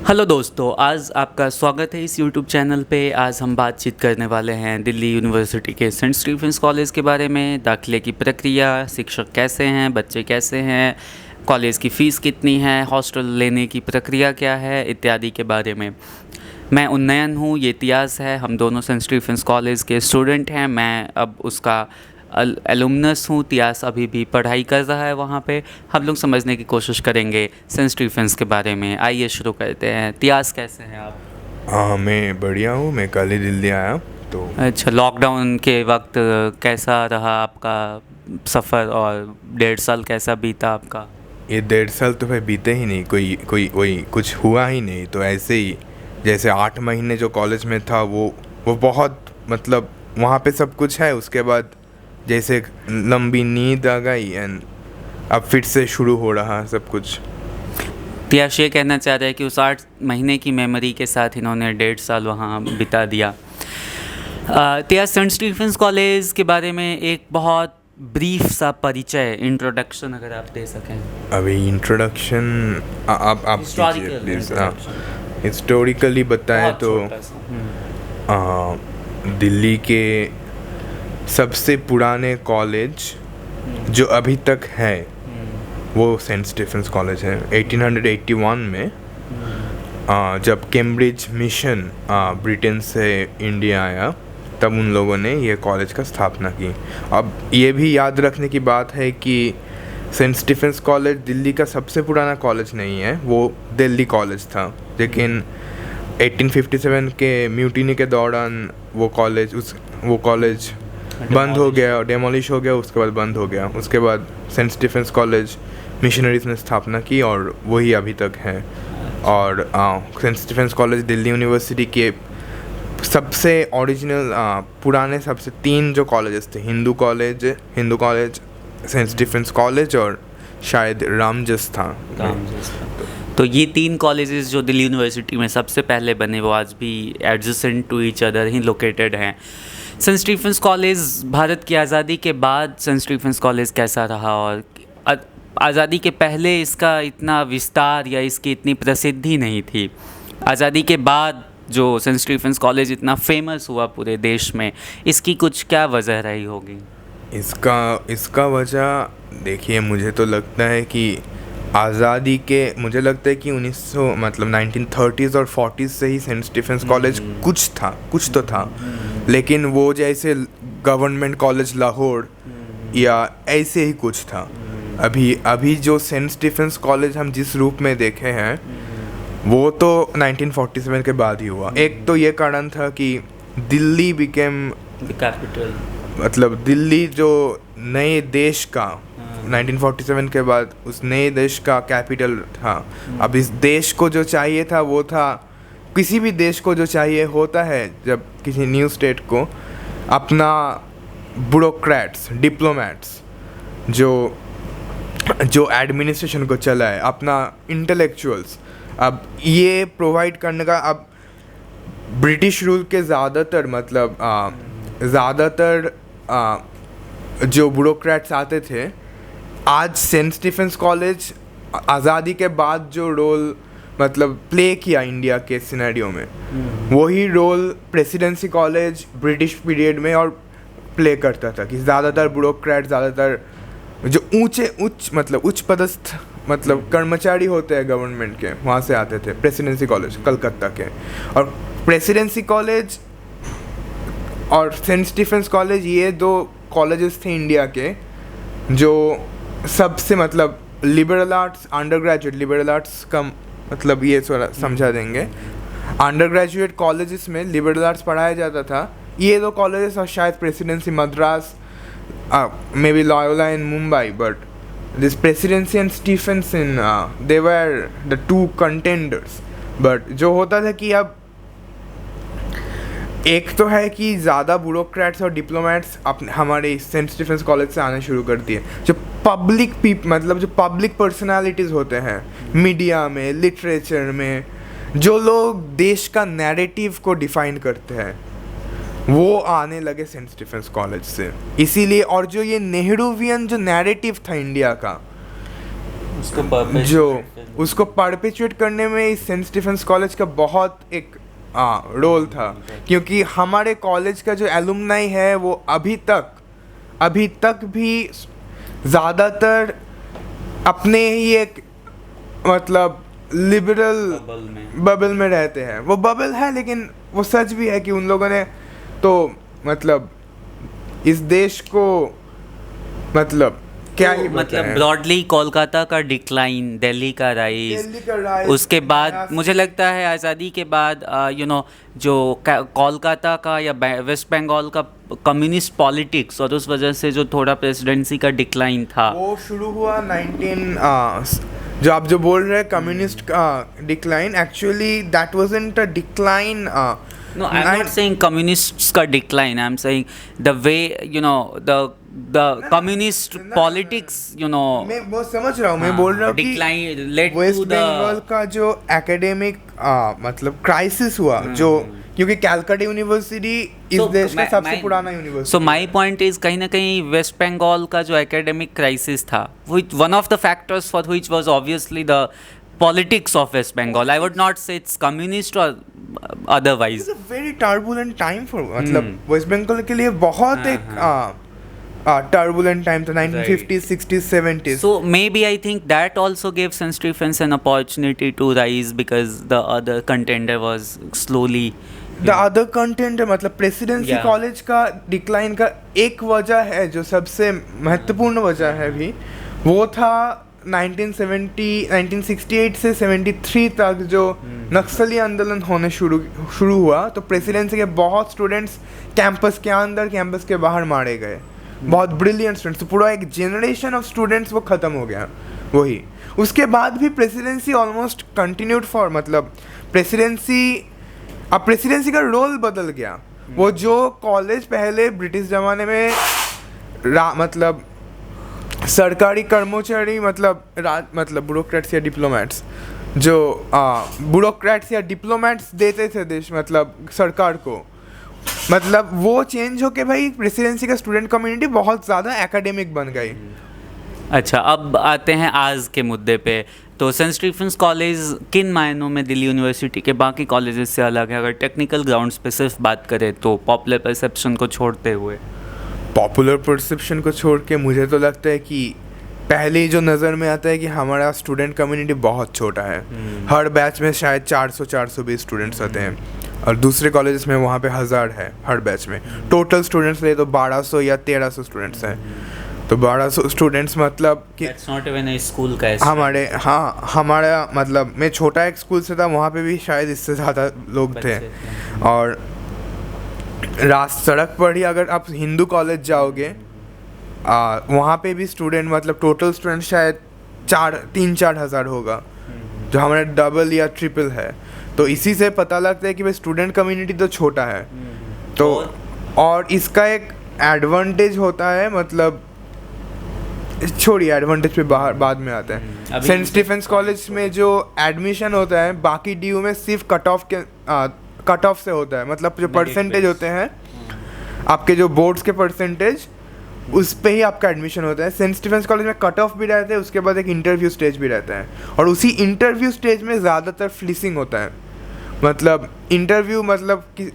Hello दोस्तों, आज आपका स्वागत है इस यूट्यूब चैनल पे। आज हम बातचीत करने वाले हैं दिल्ली यूनिवर्सिटी के सेंट स्टीफेंस कॉलेज के बारे में। दाखिले की प्रक्रिया, शिक्षक कैसे हैं, बच्चे कैसे हैं, कॉलेज की फ़ीस कितनी है, हॉस्टल लेने की प्रक्रिया क्या है, इत्यादि के बारे में। मैं उन्नयन हूँ, ये इतिहास है। हम दोनों सेंट स्टीफेंस कॉलेज के स्टूडेंट हैं। मैं अब उसका एलुमनस हूँ। तियास अभी भी पढ़ाई कर रहा है वहाँ पे। हम लोग समझने की कोशिश करेंगे सेंट स्टीफेंस के बारे में। आइए शुरू करते हैं। तियास कैसे हैं आप? हाँ, मैं बढ़िया हूँ। मैं कल ही दिल्ली आया तो अच्छा, लॉकडाउन के वक्त कैसा रहा आपका सफ़र और 1.5 साल कैसा बीता आपका? ये 1.5 साल तो भाई बीते ही नहीं। कोई कोई वही कुछ हुआ ही नहीं। तो ऐसे ही जैसे 8 महीने जो कॉलेज में था वो बहुत मतलब वहाँ पे सब कुछ है। उसके बाद जैसे एक लंबी नींद आ गई एंड अब फिर से शुरू हो रहा सब कुछ। तियाश ये कहना चाह रहे हैं कि उस 8 महीने की मेमोरी के साथ इन्होंने 1.5 साल वहाँ बिता दिया। तियाश, सेंट स्टीफेंस कॉलेज के बारे में एक बहुत ब्रीफ सा परिचय, इंट्रोडक्शन अगर आप दे सकें। अभी इंट्रोडक्शन आप कीजिए हिस्टोरिकल प्लीज़। इंट्रोडक्शन। हिस्टोरिकली बताएं बहुत तो छोटा सा। दिल्ली के सबसे पुराने कॉलेज जो अभी तक है वो सेंट स्टीफेंस कॉलेज है। 1881 में जब कैम्ब्रिज मिशन ब्रिटेन से इंडिया आया तब उन लोगों ने ये कॉलेज का स्थापना की। अब ये भी याद रखने की बात है कि सेंट स्टीफेंस कॉलेज दिल्ली का सबसे पुराना कॉलेज नहीं है, वो दिल्ली कॉलेज था। लेकिन 1857 के म्यूटिनी के दौरान वो कॉलेज बंद हो गया और डेमोलिश हो गया। उसके बाद बंद हो गया। उसके बाद सेंट स्टीफेंस कॉलेज मिशनरीज ने स्थापना की और वही अभी तक है। और Saint Stephen's College Delhi University के सबसे ओरिजिनल पुराने सबसे 3 जो कॉलेजेस थे, Hindu College, Saint Stephen's College और शायद रामजस था। तो ये 3 कॉलेजेस जो दिल्ली यूनिवर्सिटी में सबसे पहले बने वो आज भी एडजेसेंट टू ईच अदर ही लोकेटेड हैं। सेंट स्टीफेंस कॉलेज, भारत की आज़ादी के बाद सेंट स्टीफेंस कॉलेज कैसा रहा और आज़ादी के पहले इसका इतना विस्तार या इसकी इतनी प्रसिद्धि नहीं थी। आज़ादी के बाद जो सेंट स्टीफेंस कॉलेज इतना फेमस हुआ पूरे देश में, इसकी कुछ क्या वजह रही होगी? इसका वजह देखिए, मुझे तो लगता है कि आज़ादी के मुझे लगता है कि 1930s और 40s से ही सेंट स्टीफेंस कॉलेज कुछ तो था। लेकिन वो जैसे गवर्नमेंट कॉलेज लाहौर या ऐसे ही कुछ था। अभी जो सेंट स्टीफेंस कॉलेज हम जिस रूप में देखे हैं वो तो 1947 के बाद ही हुआ। एक तो ये कारण था कि दिल्ली बिकेम कैपिटल, मतलब दिल्ली जो नए देश का 1947 के बाद उस नए देश का कैपिटल था। अब इस देश को जो चाहिए था वो था, किसी भी देश को जो चाहिए होता है जब किसी न्यू स्टेट को, अपना ब्यूरोक्रेट्स, डिप्लोमेट्स जो एडमिनिस्ट्रेशन को चलाए, अपना इंटेलेक्चुअल्स। अब ये प्रोवाइड करने का, अब ब्रिटिश रूल के ज़्यादातर जो ब्यूरोक्रेट्स आते थे, आज सेंट स्टीफेंस कॉलेज आज़ादी के बाद जो रोल प्ले किया इंडिया के सिनेरियो में, वही role Presidency College British period में और प्ले करता था। कि ज़्यादातर ब्यूरोक्रेट, ज़्यादातर जो उच्च पदस्थ कर्मचारी होते हैं गवर्नमेंट के, वहाँ से आते थे। प्रेसिडेंसी कॉलेज कलकत्ता के, और प्रेसिडेंसी कॉलेज और सेंट स्टीफेंस कॉलेज ये 2 कॉलेजेस थे इंडिया के जो सबसे liberal arts, under graduate liberal arts का ये थोड़ा समझा देंगे। अंडर ग्रेजुएट कॉलेजेस में लिबरल आर्ट्स पढ़ाया जाता था। ये 2 कॉलेजेस और शायद presidency Madras, may be Loyola in Mumbai, but this presidency and Stephenson, they were the 2 contenders। but जो होता था कि अब एक तो है कि ज़्यादा ब्यूरोक्रेट्स और डिप्लोमेट्स हमारे सेंट स्टीफेंस कॉलेज से आने शुरू कर दिए। जो पब्लिक पर्सनालिटीज़ होते हैं मीडिया में, लिटरेचर में, जो लोग देश का नैरेटिव को डिफाइन करते हैं, वो आने लगे सेंट स्टीफेंस कॉलेज से। इसीलिए, और जो ये नेहरूवियन जो नैरेटिव था इंडिया का, उसको परपेचुएट करने में इस सेंट स्टीफेंस कॉलेज का बहुत एक रोल था, क्योंकि हमारे कॉलेज का जो एलुमनाई है वो अभी तक भी ज़्यादातर अपने ही एक मतलब लिबरल बबल में रहते हैं। वो बबल है लेकिन वो सच भी है कि उन लोगों ने तो मतलब इस देश को मतलब क्या ही मतलब ब्रॉडली कोलकाता का डिक्लाइन, दिल्ली का राइज, उसके बाद मुझे लगता है आज़ादी के बाद जो कोलकाता का या वेस्ट बंगाल का कम्युनिस्ट पॉलिटिक्स, और उस वजह से जो थोड़ा प्रेसिडेंसी का डिक्लाइन था वो शुरू हुआ 19 जो आप जो बोल रहे हैं कम्युनिस्ट का decline, actually that wasn't a decline. No, I'm not saying communists का decline. I'm saying the way the communist politics मैं वो समझ रहा हूँ, मैं बोल रहा हूँ कि decline led West to the Bengal का जो एकेडमिक मतलब क्राइसिस हुआ, जो क्योंकि कैलकाटा यूनिवर्सिटी इस देश का सबसे पुराना university. So my point is कहीं ना कहीं वेस्ट बंगाल का जो एकेडमिक क्राइसिस था, one of the factors for which was obviously the politics of West Bengal. I would not say it's communist or otherwise. It's a very turbulent time for मतलब waste Bengal के लिए बहुत एक turbulent time था 1950s, 60s, 70s. So maybe I think that also gave St. Stephens an opportunity to rise because the other contender was slowly The other contender मतलब presidency college का decline का एक वजह है जो सबसे महत्वपूर्ण वजह है भी, वो था 1968 से 73 तक जो नक्सली आंदोलन होने शुरू हुआ, तो प्रेसिडेंसी के बहुत स्टूडेंट्स कैंपस के अंदर कैंपस के बाहर मारे गए, बहुत ब्रिलियंट स्टूडेंट्स, तो पूरा एक जनरेशन ऑफ स्टूडेंट्स वो ख़त्म हो गया। वही उसके बाद भी प्रेसिडेंसी ऑलमोस्ट कंटिन्यूड फॉर मतलब प्रेसिडेंसी का रोल बदल गया। वो जो कॉलेज पहले ब्रिटिश ज़माने में मतलब सरकारी कर्मचारी मतलब ब्यूरोक्रेट्स या डिप्लोमेट्स जो ब्यूरोक्रेट्स या डिप्लोमेट्स देते थे देश मतलब सरकार को, मतलब वो चेंज होके भाई प्रेसिडेंसी का स्टूडेंट कम्युनिटी बहुत ज़्यादा एकेडमिक बन गई। अच्छा, अब आते हैं आज के मुद्दे पे। तो सेंट स्टीफेंस कॉलेज किन मायनों में दिल्ली यूनिवर्सिटी के बाकी कॉलेजेस से अलग है? अगर टेक्निकल ग्राउंड्स पे सिर्फ बात करें तो पॉपुलर परसेप्शन को छोड़ते हुए। पॉपुलर परसेप्शन को छोड़ के मुझे तो लगता है कि पहले जो नज़र में आता है कि हमारा स्टूडेंट कम्युनिटी बहुत छोटा है। हर बैच में शायद 400-420 स्टूडेंट्स आते हैं, और दूसरे कॉलेजेस में वहाँ पे 1000 है हर बैच में। टोटल स्टूडेंट्स ले तो 1200 या 1300 स्टूडेंट्स हैं, तो 1200 स्टूडेंट्स मतलब कि स्कूल का हमारा मतलब मैं छोटा एक स्कूल से था, वहाँ पे भी शायद इससे ज़्यादा लोग थे। और सड़क पर ही अगर आप हिंदू कॉलेज जाओगे वहाँ पे भी स्टूडेंट मतलब टोटल स्टूडेंट शायद 3-4 हज़ार होगा, जो हमारा डबल या ट्रिपल है। तो इसी से पता लगता है कि भाई स्टूडेंट कम्युनिटी तो छोटा है। तो और इसका एक एडवांटेज होता है, मतलब छोड़िए एडवांटेज पे बाद में आता है। सेंट स्टीफेंस कॉलेज में जो एडमिशन होता है बाकी डी में सिर्फ कट ऑफ से होता है, मतलब जो परसेंटेज होते हैं आपके जो बोर्ड्स के परसेंटेज उस पे ही आपका एडमिशन होता है। सेंट स्टीफेंस कॉलेज में कट ऑफ भी रहता है, उसके बाद एक इंटरव्यू स्टेज भी रहता है, और उसी इंटरव्यू स्टेज में ज़्यादातर फ्लिसिंग होता है। मतलब इंटरव्यू मतलब कि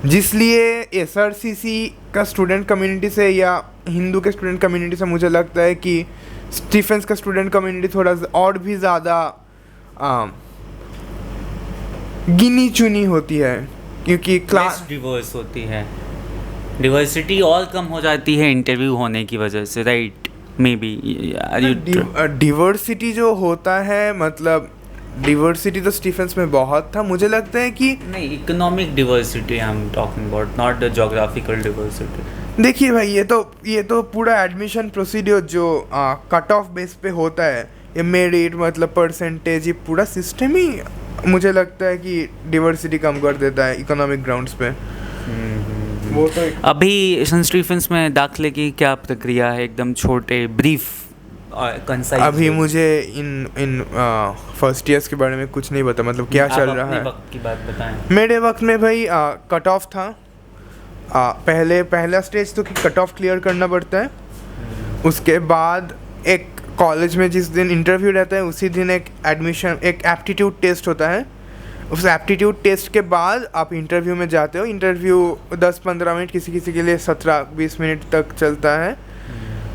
जिसलिए SRCC का स्टूडेंट कम्युनिटी से या हिंदू के स्टूडेंट कम्युनिटी से मुझे लगता है कि स्टीफेंस का स्टूडेंट कम्युनिटी थोड़ा और भी ज़्यादा गिनी चुनी होती है, क्योंकि क्लास डिवर्स होती है, डिवर्सिटी और कम हो जाती है इंटरव्यू होने की वजह से, राइट? मे बी डिवर्सिटी जो होता है मतलब डिवर्सिटी तो स्टीफेंस में बहुत था, मुझे लगता है कि नहीं, economic diversity I am talking about, not the geographical diversity. देखिए भाई ये तो पूरा एडमिशन प्रोसीड्योर जो कट ऑफ बेस पे होता है, ये मेरिट मतलब परसेंटेज, ये पूरा सिस्टम ही मुझे लगता है कि डिवर्सिटी कम कर देता है इकोनॉमिक ग्राउंड्स पे। वो तो अभी सेंट स्टीफेंस में दाखिले की क्या प्रक्रिया है? एकदम छोटे ब्रीफ कंसाइज। अभी मुझे इन फर्स्ट ईयर्स के बारे में कुछ नहीं पता, मतलब क्या चल रहा है। वक्त की बात बताएं। मेरे वक्त में भाई कट ऑफ था, पहला स्टेज तो कि कट ऑफ क्लियर करना पड़ता है, उसके बाद एक कॉलेज में जिस दिन इंटरव्यू रहता है उसी दिन एक एप्टीट्यूड टेस्ट होता है। उस एप्टीट्यूड टेस्ट के बाद आप इंटरव्यू में जाते हो। इंटरव्यू 10-15 मिनट, किसी किसी के लिए 17-20 मिनट तक चलता है।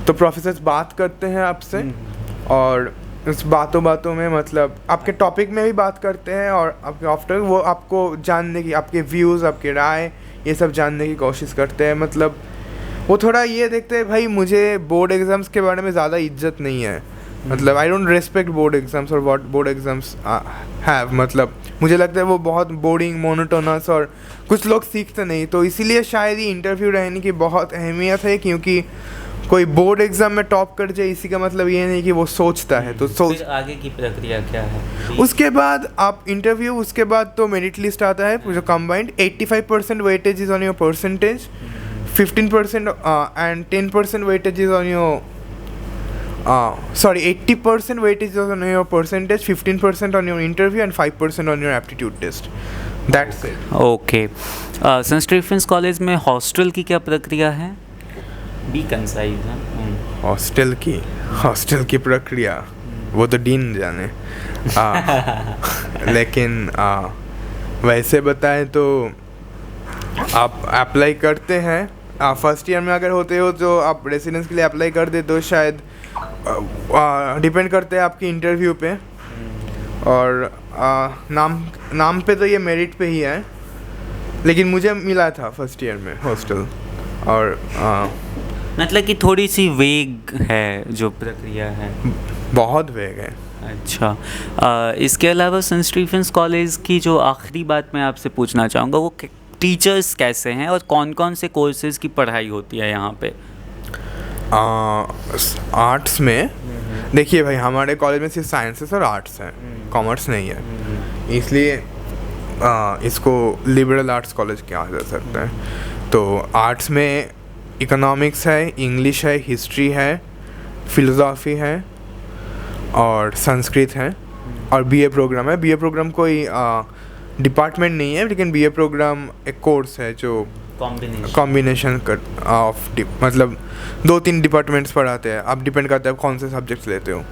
तो प्रोफेसर्स बात करते हैं आपसे और उस बातों में मतलब आपके टॉपिक में भी बात करते हैं और आपके आफ्टर वो आपको जानने की, आपके व्यूज़, आपके राय, ये सब जानने की कोशिश करते हैं। मतलब वो थोड़ा ये देखते हैं भाई मुझे बोर्ड एग्ज़ाम्स के बारे में ज़्यादा इज्जत नहीं है, मतलब I don't respect board exams और व्हाट बोर्ड एग्ज़ाम्स हैव, मतलब मुझे लगता है वो बहुत बोरिंग, मोनोटोनस और कुछ लोग सीखते नहीं। तो इसीलिए शायद ये इंटरव्यू रहने की बहुत अहमियत है, क्योंकि कोई बोर्ड एग्ज़ाम में टॉप कर जाए इसी का मतलब ये नहीं कि वो सोचता है। तो फिर आगे की प्रक्रिया क्या है? उसके बाद आप इंटरव्यू, उसके बाद तो मेरिट लिस्ट आता है जो combined 85% weightage is on your percentage, 15% and 10% weightage is on your 80% weightage is on your percentage, 15% on your interview and 5% on your aptitude test. That's it. Okay, Saint Stephen's College में hostel की क्या प्रक्रिया है? B concise है। Hostel की प्रक्रिया वो तो डीन जाने। लेकिन वैसे बताएं तो आप अप्लाई करते हैं फर्स्ट ईयर में अगर होते हो तो आप रेसिडेंस के लिए अप्लाई कर देते हो, शायद डिपेंड करते हैं आपकी इंटरव्यू पे और नाम पे तो ये मेरिट पे ही है, लेकिन मुझे मिला था फर्स्ट ईयर में हॉस्टल। और मतलब कि थोड़ी सी वेग है जो प्रक्रिया है, बहुत वेग है। अच्छा, इसके अलावा सेंट स्टीफेंस कॉलेज की जो आखिरी बात मैं आपसे पूछना चाहूँगा वो टीचर्स कैसे हैं और कौन कौन से कोर्सेज की पढ़ाई होती है यहाँ पे? आर्ट्स में देखिए भाई, हमारे कॉलेज में सिर्फ साइंसेस और आर्ट्स हैं, कॉमर्स नहीं है, इसलिए इसको लिबरल आर्ट्स कॉलेज कहा जा सकता है। तो आर्ट्स में इकोनॉमिक्स है, इंग्लिश है, हिस्ट्री है, फिलोसॉफी है और संस्कृत है और बीए प्रोग्राम है। बीए प्रोग्राम कोई डिपार्टमेंट नहीं है, लेकिन बीए प्रोग्राम एक कोर्स है जो कॉम्बिनेशन ऑफ मतलब 2-3 डिपार्टमेंट्स पढ़ाते हैं। अब डिपेंड करता है आप कौन से सब्जेक्ट्स लेते हो।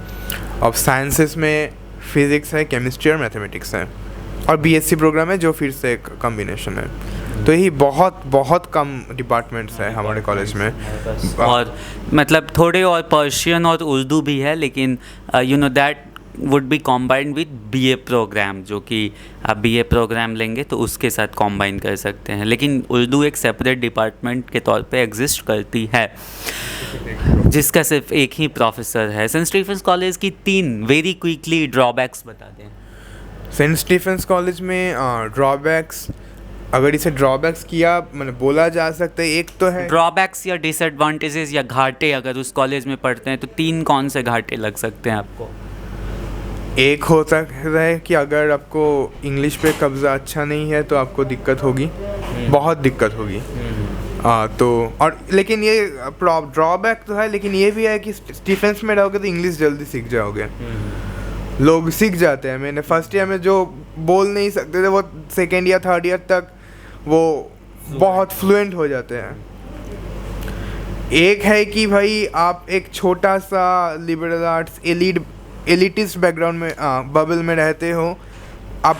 अब साइंसेस में फिज़िक्स है, केमिस्ट्री और मैथमेटिक्स है और बीएससी प्रोग्राम है जो फिर से एक कॉम्बिनेशन है। तो यही बहुत कम डिपार्टमेंट्स है हमारे कॉलेज में। और मतलब थोड़े और पर्शियन और उर्दू भी है, लेकिन you know that would be combined with BA programme, जो कि आप बीए प्रोग्राम लेंगे तो उसके साथ कॉम्बाइन कर सकते हैं, लेकिन उर्दू एक सेपरेट डिपार्टमेंट के तौर पे एग्जिस्ट करती है जिसका सिर्फ एक ही प्रोफेसर है। सेंट स्टीफेंस कॉलेज की 3 वेरी क्विकली ड्रॉबैक्स बता दें। सेंट स्टीफेंस कॉलेज में ड्रॉबैक्स, अगर इसे ड्रॉबैक्स किया मतलब बोला जा सकता है, एक तो है ड्रॉबैक्स या डिसएडवांटेजेस या घाटे, अगर उस कॉलेज में पढ़ते हैं तो 3 कौन से घाटे लग सकते हैं आपको? एक होता है कि अगर आपको इंग्लिश पे कब्ज़ा अच्छा नहीं है तो आपको दिक्कत होगी, बहुत दिक्कत होगी। तो और लेकिन ये ड्रॉबैक तो है, लेकिन ये भी है कि डिफेंस में रहोगे तो इंग्लिश जल्दी सीख जाओगे। लोग सीख जाते हैं। मैंने फर्स्ट ईयर में जो बोल नहीं सकते थे वो सेकेंड या थर्ड ईयर तक वो बहुत फ्लुएंट हो जाते हैं। एक है कि भाई आप एक छोटा सा लिबरल आर्ट्स एलिटिस्ट बैकग्राउंड में बबल में रहते हो, आप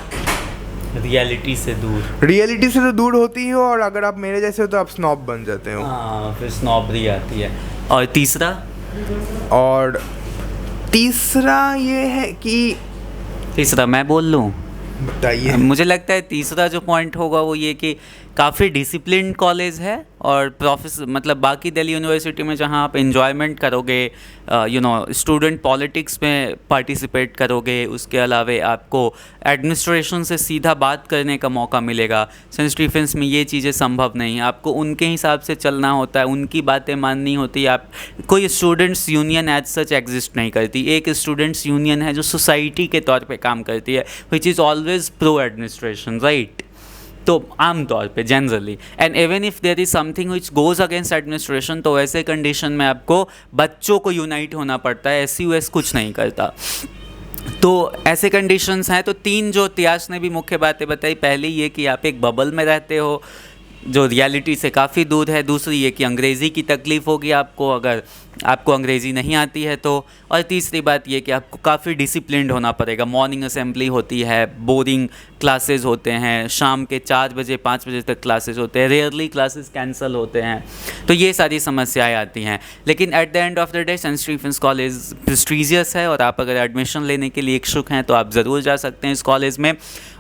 रियलिटी से तो दूर होती हो, और अगर आप मेरे जैसे हो तो आप स्नॉब बन जाते हो। फिर स्नॉबरी आती है। और तीसरा ये है कि तीसरा मैं बोल लूँ? बताइए। मुझे लगता है तीसरा जो पॉइंट होगा वो ये कि काफ़ी डिसिप्लिन कॉलेज है और प्रोफेसर मतलब बाकी दिल्ली यूनिवर्सिटी में जहाँ आप एंजॉयमेंट करोगे, यू नो स्टूडेंट पॉलिटिक्स में पार्टिसिपेट करोगे, उसके अलावा आपको एडमिनिस्ट्रेशन से सीधा बात करने का मौका मिलेगा। सेंट स्टीफेंस में ये चीज़ें संभव नहीं है, आपको उनके हिसाब से चलना होता है, उनकी बातें माननी होती है। आप कोई students union as such exist नहीं करती। एक स्टूडेंट्स यूनियन है जो सोसाइटी के तौर पे काम करती है, which is always pro administration, right? तो आम तौर पे generally, and even if there is something which goes against administration, तो ऐसे कंडीशन में आपको बच्चों को यूनाइट होना पड़ता है, SUS कुछ नहीं करता। तो ऐसे कंडीशंस हैं। तो 3 जो त्याश ने भी मुख्य बातें बताई, पहली ये कि आप एक बबल में रहते हो, जो रियलिटी से काफ़ी दूर है। दूसरी ये कि अंग्रेज़ी की तकलीफ़ होगी आपको अगर आपको अंग्रेज़ी नहीं आती है तो। और तीसरी बात ये कि आपको काफ़ी डिसिप्लिन्ड होना पड़ेगा। मॉर्निंग असेंबली होती है, बोरिंग क्लासेस होते हैं, शाम के 4 बजे 5 बजे तक क्लासेस होते हैं, रेयरली क्लासेस कैंसिल होते हैं, तो ये सारी समस्याएं आती हैं। लेकिन at the end of the day Saint Stephen's College prestigious है और आप अगर एडमिशन लेने के लिए इच्छुक हैं तो आप ज़रूर जा सकते हैं इस कॉलेज में।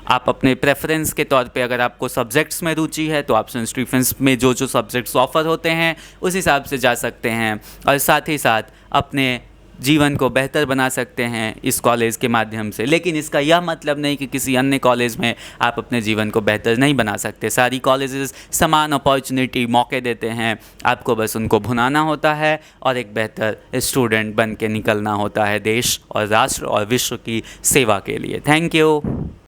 आप अपने प्रेफरेंस के तौर पे अगर आपको सब्जेक्ट्स में रुचि है तो आप सेंट स्टीफेंस में जो जो सब्जेक्ट्स ऑफ़र होते हैं उस हिसाब से जा सकते हैं और साथ ही साथ अपने जीवन को बेहतर बना सकते हैं इस कॉलेज के माध्यम से। लेकिन इसका यह मतलब नहीं कि किसी अन्य कॉलेज में आप अपने जीवन को बेहतर नहीं बना सकते। सारी कॉलेजेस समान अपॉर्चुनिटी मौके देते हैं, आपको बस उनको भुनाना होता है और एक बेहतर स्टूडेंट बन के निकलना होता है देश और राष्ट्र और विश्व की सेवा के लिए। Thank you.